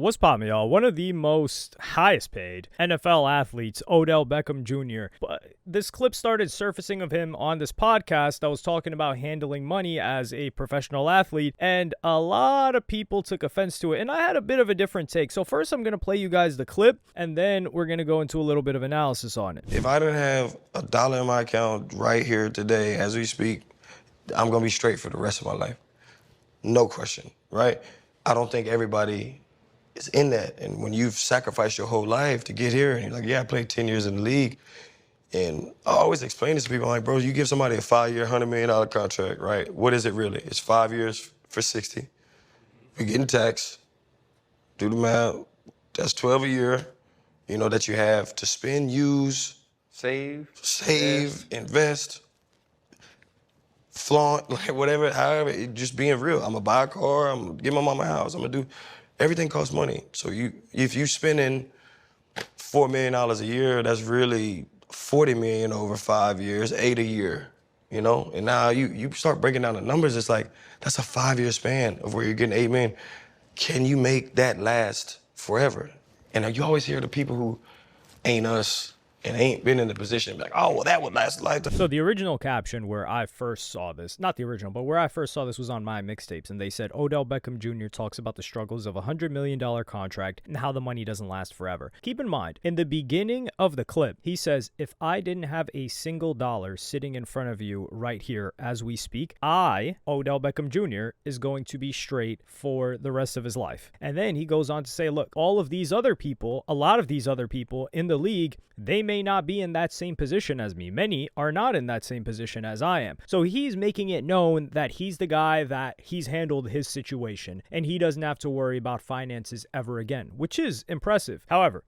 What's poppin', y'all? One of the most highest paid NFL athletes, Odell Beckham Jr. But this clip started surfacing of him on this podcast that was talking about handling money as a professional athlete, and a lot of people took offense to it, and I had a bit of a different take. So first I'm going to play you guys the clip, and then we're going to go into a little bit of analysis on it. If I didn't have $1 in my account right here today as we speak, I'm going to be straight for the rest of my life. No question, right? I don't think everybody is in that. And when you've sacrificed your whole life to get here, and you're like, yeah, I played 10 years in the league. And I always explain this to people, like, bro, you give somebody a 5-year, $100 million contract, right? What is it really? It's 5 years for 60. You're getting taxed. Do the math. That's 12 a year, you know, that you have to spend, use, save, invest, flaunt, like whatever, however, just being real. I'm gonna buy a car, I'm gonna give my mama a house, I'm gonna do, everything costs money. So if you spending $4 million a year, that's really $40 million over 5 years, 8 a year, you know? And now you start breaking down the numbers, it's like, that's a 5-year span of where you're getting $8 million. Can you make that last forever? And you always hear the people who ain't us and ain't been in the position, like, oh, well, that would last a lifetime. So the original caption where I first saw this, not the original, but where I first saw this was on my mixtapes, and they said, Odell Beckham Jr. talks about the struggles of a $100 million contract and how the money doesn't last forever. Keep in mind, in the beginning of the clip, he says, if I didn't have a single dollar sitting in front of you right here as we speak, I, Odell Beckham Jr., is going to be straight for the rest of his life. And then he goes on to say, look, all of these other people, a lot of these other people in the league, they may not be in that same position as me. Many are not in that same position as I am. So he's making it known that he's the guy that he's handled his situation and he doesn't have to worry about finances ever again, which is impressive. However,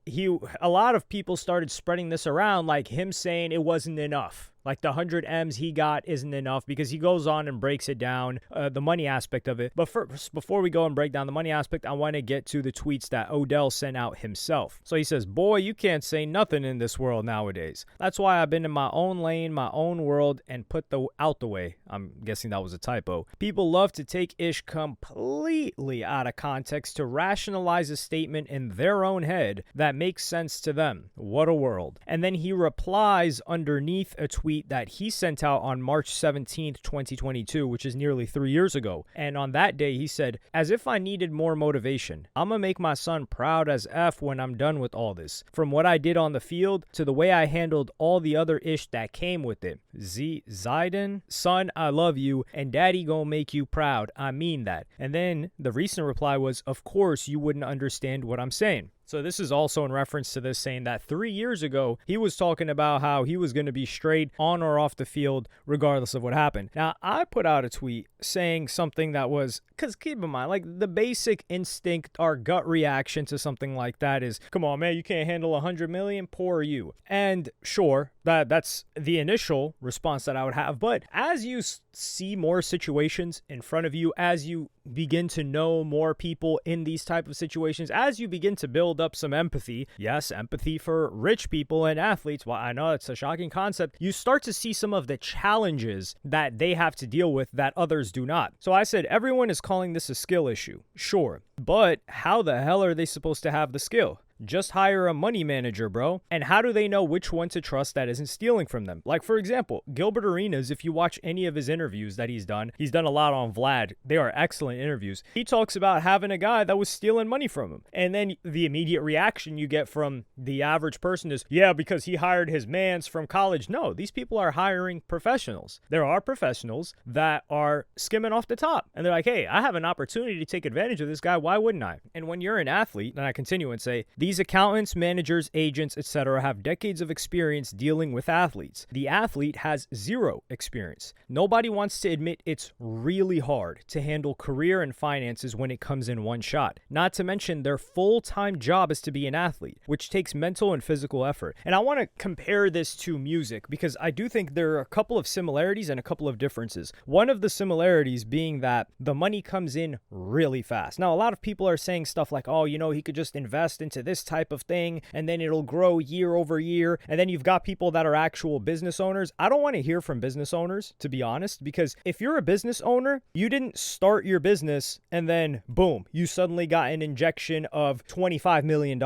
a lot of people started spreading this around like him saying it wasn't enough. Like the 100 M's he got isn't enough, because he goes on and breaks it down, the money aspect of it. But first, before we go and break down the money aspect, I want to get to the tweets that Odell sent out himself. So he says, boy, you can't say nothing in this world nowadays. That's why I've been in my own lane, my own world, and put out the way. I'm guessing that was a typo. People love to take ish completely out of context to rationalize a statement in their own head that makes sense to them. What a world. And then he replies underneath a tweet that he sent out on March 17th, 2022, which is nearly 3 years ago. And on that day, he said, as if I needed more motivation. I'm gonna make my son proud as F when I'm done with all this. From what I did on the field to the way I handled all the other ish that came with it. Zidane, son, I love you, and daddy gonna make you proud. I mean that. And then the recent reply was, of course you wouldn't understand what I'm saying. So this is also in reference to this, saying that 3 years ago, he was talking about how he was going to be straight on or off the field regardless of what happened. Now, I put out a tweet saying something that was, because keep in mind, like the basic instinct, our gut reaction to something like that is, come on, man, you can't handle 100 million, poor you. And sure, that's the initial response that I would have. But as you see more situations in front of you, as you begin to know more people in these type of situations, as you begin to build up some empathy, yes, empathy for rich people and athletes, well, I know it's a shocking concept, you start to see some of the challenges that they have to deal with that others do not. So I said, everyone is calling this a skill issue, sure, but how the hell are they supposed to have the skill? Just hire a money manager, bro. And how do they know which one to trust that isn't stealing from them? Like, for example, Gilbert Arenas, if you watch any of his interviews that he's done a lot on Vlad. They are excellent interviews. He talks about having a guy that was stealing money from him. And then the immediate reaction you get from the average person is, yeah, because he hired his mans from college. No, these people are hiring professionals. There are professionals that are skimming off the top. And they're like, hey, I have an opportunity to take advantage of this guy. Why wouldn't I? And when you're an athlete, and I continue and say, these accountants, managers, agents, etc. have decades of experience dealing with athletes. The athlete has zero experience. Nobody wants to admit it's really hard to handle career and finances when it comes in one shot. Not to mention their full-time job is to be an athlete, which takes mental and physical effort. And I want to compare this to music because I do think there are a couple of similarities and a couple of differences. One of the similarities being that the money comes in really fast. Now, a lot of people are saying stuff like, oh, you know, he could just invest into this this type of thing, and then it'll grow year over year. And then you've got people that are actual business owners. I don't want to hear from business owners, to be honest, because if you're a business owner, you didn't start your business and then boom, you suddenly got an injection of $25 million.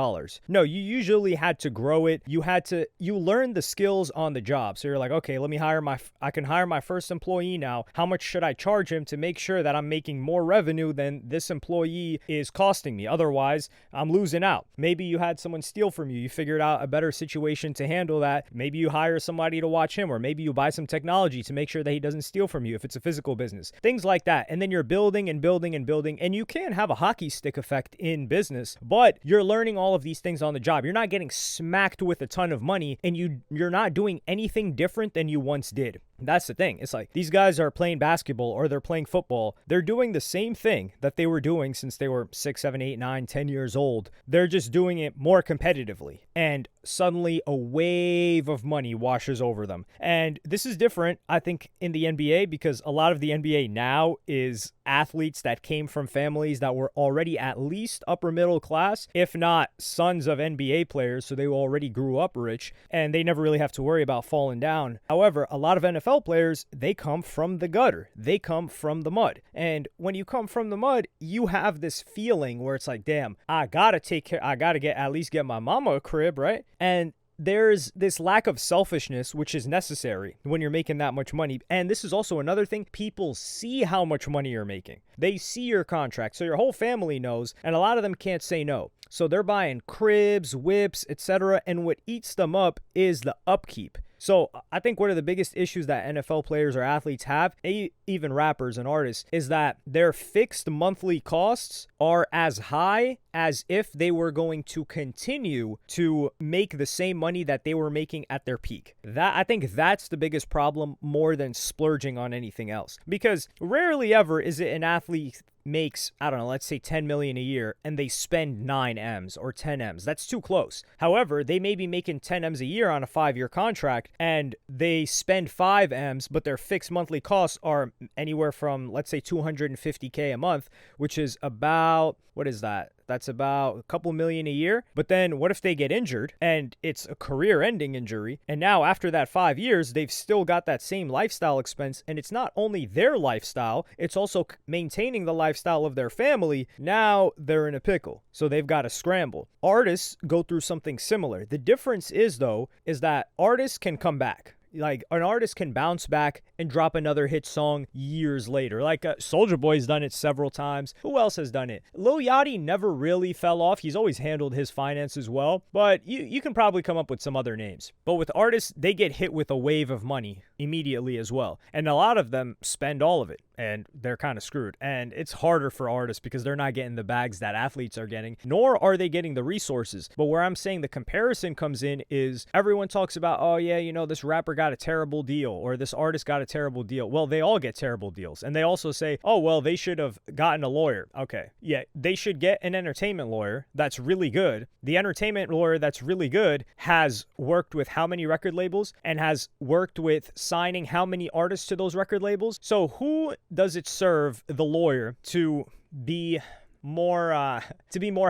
No, you usually had to grow it. You learned the skills on the job. So you're like, okay, I can hire my first employee now. How much should I charge him to make sure that I'm making more revenue than this employee is costing me? Otherwise, I'm losing out. Maybe you had someone steal from you. You figured out a better situation to handle that. Maybe you hire somebody to watch him, or maybe you buy some technology to make sure that he doesn't steal from you if it's a physical business. Things like that. And then you're building and building and building, and you can have a hockey stick effect in business, but you're learning all of these things on the job. You're not getting smacked with a ton of money, and you're not doing anything different than you once did. That's the thing. It's like these guys are playing basketball or they're playing football. They're doing the same thing that they were doing since they were 6, 7, 8, 9, 10 years old. They're just doing it more competitively. And suddenly a wave of money washes over them. And this is different, I think, in the NBA, because a lot of the NBA now is athletes that came from families that were already at least upper middle class, if not sons of NBA players. So they already grew up rich and they never really have to worry about falling down. However, a lot of NFL players, they come from the gutter. They come from the mud. And when you come from the mud, you have this feeling where it's like, damn, I gotta at least get my mama a crib, right? And there's this lack of selfishness, which is necessary when you're making that much money. And this is also another thing. People see how much money you're making. They see your contract. So your whole family knows, and a lot of them can't say no. So they're buying cribs, whips, etc. And what eats them up is the upkeep. So I think one of the biggest issues that NFL players or athletes have, even rappers and artists, is that their fixed monthly costs are as high as if they were going to continue to make the same money that they were making at their peak. I think that's the biggest problem, more than splurging on anything else. Because rarely ever is it an athlete makes, I don't know, let's say 10 million a year and they spend 9 M's or 10 M's. That's too close. However, they may be making 10 M's a year on a 5-year contract and they spend 5 M's, but their fixed monthly costs are anywhere from, let's say, $250K a month, which is about, what is that? That's about a couple million a year. But then what if they get injured and it's a career-ending injury? And now after that 5 years, they've still got that same lifestyle expense. And it's not only their lifestyle, it's also maintaining the lifestyle of their family. Now they're in a pickle. So they've got to scramble. Artists go through something similar. The difference is, though, is that artists can come back. Like, an artist can bounce back and drop another hit song years later. Like, Soulja Boy's done it several times. Who else has done it? Lil Yachty never really fell off. He's always handled his finances well. But you can probably come up with some other names. But with artists, they get hit with a wave of money immediately as well. And a lot of them spend all of it. And they're kind of screwed. And it's harder for artists because they're not getting the bags that athletes are getting, nor are they getting the resources. But where I'm saying the comparison comes in is everyone talks about, oh yeah, you know, this rapper got a terrible deal or this artist got a terrible deal. Well, they all get terrible deals. And they also say, oh, well, they should have gotten a lawyer. Okay, yeah, they should get an entertainment lawyer that's really good. The entertainment lawyer that's really good has worked with how many record labels and has worked with signing how many artists to those record labels. So who does it serve the lawyer to be more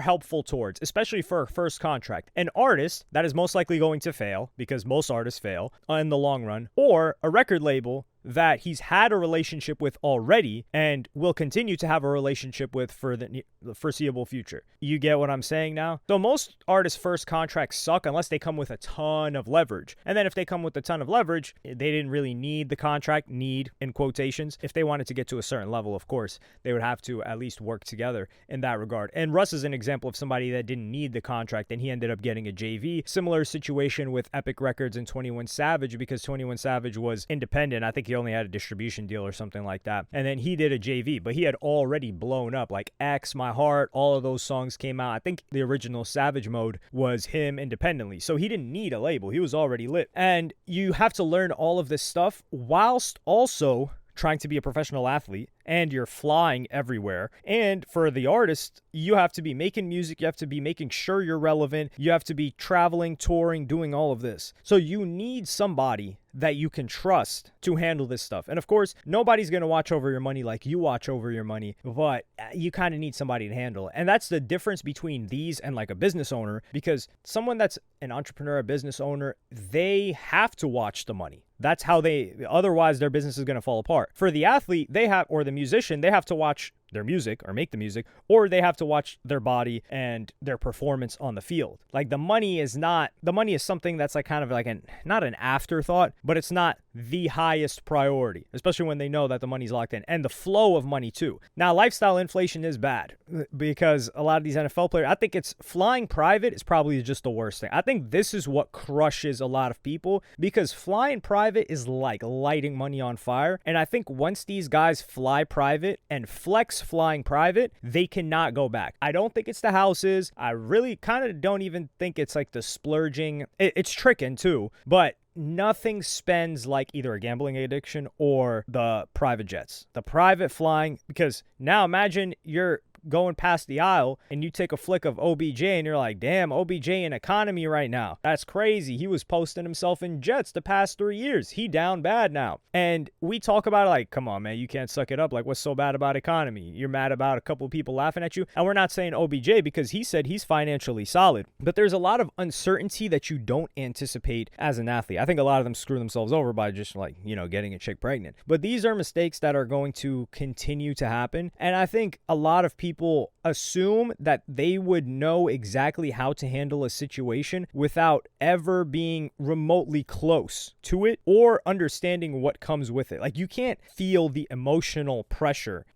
helpful towards, especially for a first contract? An artist that is most likely going to fail, because most artists fail in the long run, or a record label that he's had a relationship with already and will continue to have a relationship with for the foreseeable future. You get what I'm saying now? So most artists' first contracts suck unless they come with a ton of leverage. And then if they come with a ton of leverage, they didn't really need the contract, need in quotations. If they wanted to get to a certain level, of course, they would have to at least work together in that regard. And Russ is an example of somebody that didn't need the contract and he ended up getting a JV. Similar situation with Epic Records and 21 Savage, because 21 Savage was independent. I think he only had a distribution deal or something like that. And then he did a JV, but he had already blown up. Like X, My Heart, all of those songs came out. I think the original Savage Mode was him independently. So he didn't need a label. He was already lit. And you have to learn all of this stuff whilst also trying to be a professional athlete and you're flying everywhere. And for the artist, you have to be making music. You have to be making sure you're relevant. You have to be traveling, touring, doing all of this. So you need somebody that you can trust to handle this stuff. And of course, nobody's going to watch over your money like you watch over your money, but you kind of need somebody to handle it. And that's the difference between these and like a business owner, because someone that's an entrepreneur, a business owner, they have to watch the money. That's how otherwise their business is going to fall apart. For the athlete, or the musician, they have to watch their music or make the music, or they have to watch their body and their performance on the field. Like the money is something that's like kind of like not an afterthought, but it's not the highest priority, especially when they know that the money's locked in, and the flow of money too. Now, lifestyle inflation is bad because a lot of these NFL players, I think it's flying private is probably just the worst thing. I think this is what crushes a lot of people, because flying private is like lighting money on fire. And I think once these guys fly private and flex flying private, they cannot go back. I don't think it's the houses. I really kind of don't even think it's like the splurging. It's tricking too, but nothing spends like either a gambling addiction or the private jets, the private flying. Because now imagine you're going past the aisle and you take a flick of OBJ and you're like, damn, OBJ in economy right now. That's crazy. He was posting himself in jets the past 3 years. He down bad now. And we talk about it like, come on, man, you can't suck it up. Like, what's so bad about economy? You're mad about a couple of people laughing at you. And we're not saying OBJ, because he said he's financially solid. But there's a lot of uncertainty that you don't anticipate as an athlete. I think a lot of them screw themselves over by just like, getting a chick pregnant. But these are mistakes that are going to continue to happen. And I think a lot of people assume that they would know exactly how to handle a situation without ever being remotely close to it or understanding what comes with it. Like, you can't feel the emotional pressure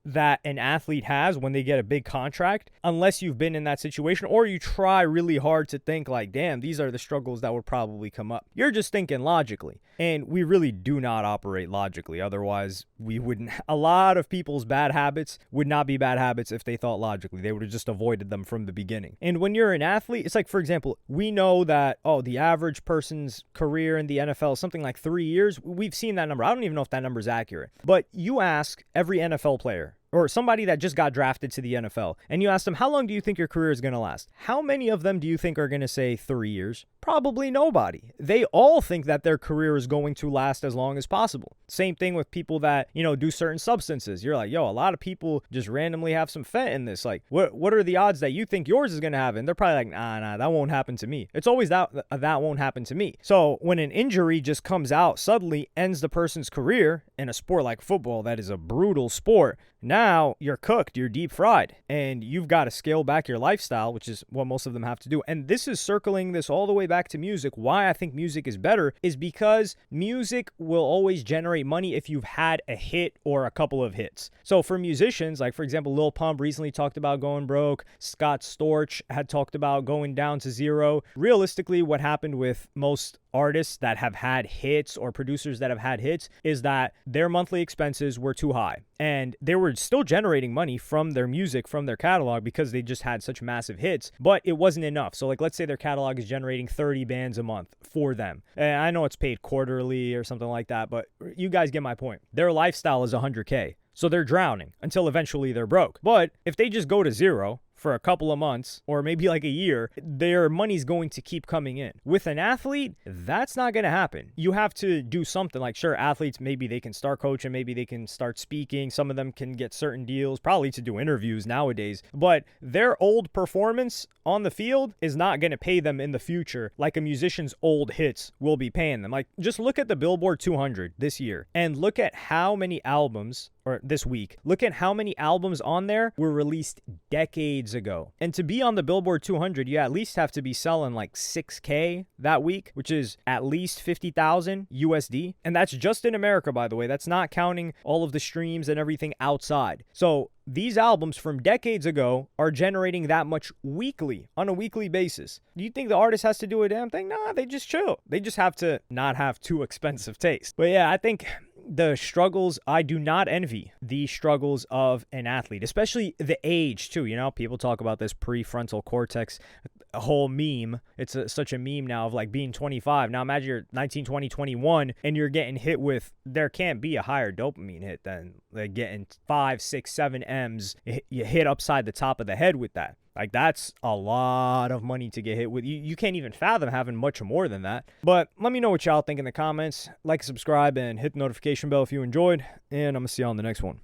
that an athlete has when they get a big contract unless you've been in that situation, or you try really hard to think like, damn, these are the struggles that would probably come up. You're just thinking logically, and we really do not operate logically. Otherwise, we wouldn't. A lot of people's bad habits would not be bad habits if they thought logically. They would have just avoided them from the beginning. And when you're an athlete, it's like, for example, we know that, the average person's career in the NFL is something like 3 years. We've seen that number. I don't even know if that number is accurate. But you ask every NFL player, or somebody that just got drafted to the NFL, and you ask them, how long do you think your career is going to last? How many of them do you think are going to say 3 years? Probably nobody. They all think that their career is going to last as long as possible. Same thing with people that, do certain substances. You're like, a lot of people just randomly have some fent in this. Like, what are the odds that you think yours is going to happen? They're probably like, nah, that won't happen to me. It's always that won't happen to me. So when an injury just comes out, suddenly ends the person's career in a sport like football, that is a brutal sport. Now you're cooked, you're deep fried, and you've got to scale back your lifestyle, which is what most of them have to do. And this is circling this all the way back to music. Why I think music is better is because music will always generate money if you've had a hit or a couple of hits. So for musicians, like for example, Lil Pump recently talked about going broke. Scott Storch had talked about going down to zero. Realistically, what happened with most artists that have had hits or producers that have had hits is that their monthly expenses were too high, and they were still generating money from their music, from their catalog, because they just had such massive hits, but it wasn't enough. So like, let's say their catalog is generating 30 bands a month for them. And I know it's paid quarterly or something like that, but you guys get my point. Their lifestyle is 100K. So they're drowning until eventually they're broke. But if they just go to zero for a couple of months or maybe like a year, their money's going to keep coming in. With an athlete, that's not going to happen. You have to do something. Like, sure, athletes, maybe they can start coaching, maybe they can start speaking. Some of them can get certain deals, probably to do interviews nowadays. But their old performance on the field is not going to pay them in the future like a musician's old hits will be paying them. Like, just look at the Billboard 200 this year and look at how many albums, or this week, look at how many albums on there were released decades ago. And to be on the Billboard 200, you at least have to be selling like 6K that week, which is at least 50,000 USD. And that's just in America, by the way. That's not counting all of the streams and everything outside. So these albums from decades ago are generating that much weekly, on a weekly basis. Do you think the artist has to do a damn thing? Nah, they just chill. They just have to not have too expensive taste. But yeah, I think the struggles, I do not envy the struggles of an athlete, especially the age too. People talk about this prefrontal cortex a whole meme. It's such a meme now of like being 25. Now imagine you're 19, 20, 21 and you're getting hit with, there can't be a higher dopamine hit than like getting 5, 6, 7 M's. You hit upside the top of the head with that. Like, that's a lot of money to get hit with. You can't even fathom having much more than that. But let me know what y'all think in the comments. Like, subscribe, and hit the notification bell if you enjoyed. And I'm going to see y'all on the next one.